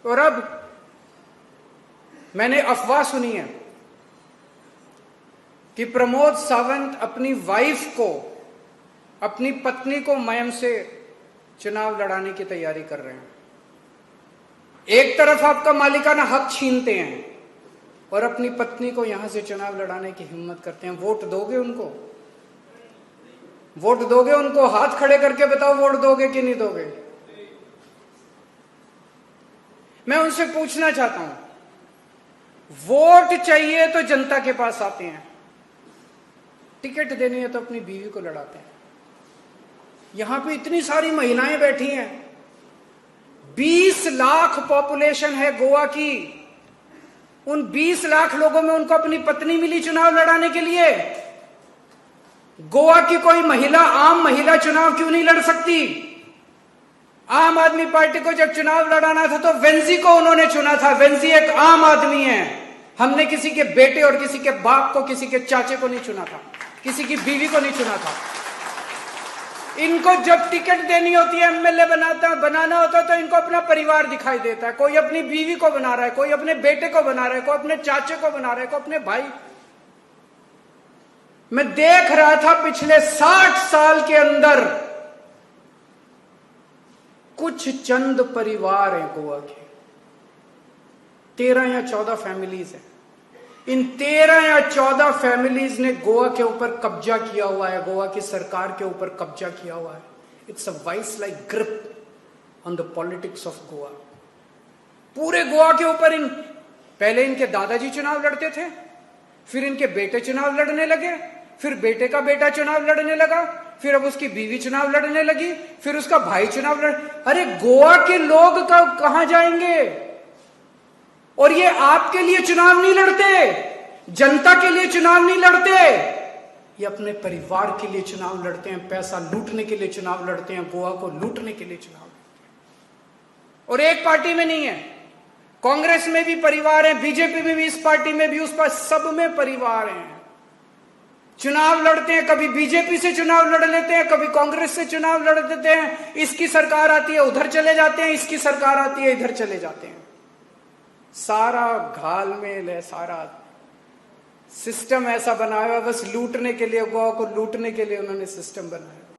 और अब मैंने अफवाह सुनी है कि प्रमोद सावंत अपनी वाइफ को, अपनी पत्नी को मयम से चुनाव लड़ाने की तैयारी कर रहे हैं। एक तरफ आपका मालिकाना हक छीनते हैं और अपनी पत्नी को यहां से चुनाव लड़ाने की हिम्मत करते हैं। वोट दोगे उनको? वोट दोगे उनको? हाथ खड़े करके बताओ, वोट दोगे कि नहीं दोगे? मैं उनसे पूछना चाहता हूं, वोट चाहिए तो जनता के पास आते हैं, टिकट देनी है तो अपनी बीवी को लड़ाते हैं। यहां पे इतनी सारी महिलाएं बैठी हैं, 20 लाख पॉपुलेशन है गोवा की। उन 20 लाख लोगों में उनको अपनी पत्नी मिली चुनाव लड़ाने के लिए। गोवा की कोई महिला, आम महिला चुनाव क्यों नहीं लड़ सकती? आम आदमी पार्टी को जब चुनाव लड़ाना था तो वेंजी को उन्होंने चुना था। वेंजी एक आम आदमी है। हमने किसी के बेटे और किसी के बाप को, किसी के चाचे को नहीं चुना था, किसी की बीवी को नहीं चुना था। इनको जब टिकट देनी होती है, एमएलए बनाना होता है तो इनको अपना परिवार दिखाई देता है। कोई अपनी बीवी को बना रहा है, कोई अपने बेटे को बना रहा है, कोई अपने चाचे को बना रहा है, कोई अपने भाई। मैं देख रहा था पिछले 60 साल के अंदर कुछ चंद परिवार हैं गोवा के, 13 या 14 फैमिलीज हैं। इन 13 या 14 फैमिलीज ने गोवा के ऊपर कब्जा किया हुआ है, गोवा की सरकार के ऊपर कब्जा किया हुआ है। It's a vice like grip on the politics of Goa. पूरे गोवा के ऊपर पहले इनके दादाजी चुनाव लड़ते थे, फिर इनके बेटे चुनाव लड़ने लगे, फिर बेटे का बेटा चुनाव लड़ने लगा, फिर अब उसकी बीवी चुनाव लड़ने लगी, फिर उसका भाई चुनाव लड़। अरे गोवा के लोग कहां जाएंगे? और ये आपके लिए चुनाव नहीं लड़ते, जनता के लिए चुनाव नहीं लड़ते, ये अपने परिवार के लिए चुनाव लड़ते हैं, पैसा लूटने के लिए चुनाव लड़ते हैं, गोवा को लूटने के लिए चुनाव लड़ते हैं। और एक पार्टी में नहीं है, कांग्रेस में भी परिवार है, बीजेपी में भी, इस पार्टी में भी, उस पर सब में परिवार हैं। चुनाव लड़ते हैं, कभी बीजेपी से चुनाव लड़ लेते हैं, कभी कांग्रेस से चुनाव लड़ देते हैं। इसकी सरकार आती है उधर चले जाते हैं, इसकी सरकार आती है इधर चले जाते हैं। सारा घालमेल है, सारा सिस्टम ऐसा बनाया हुआ, बस लूटने के लिए, गोवा को लूटने के लिए उन्होंने सिस्टम बनाया।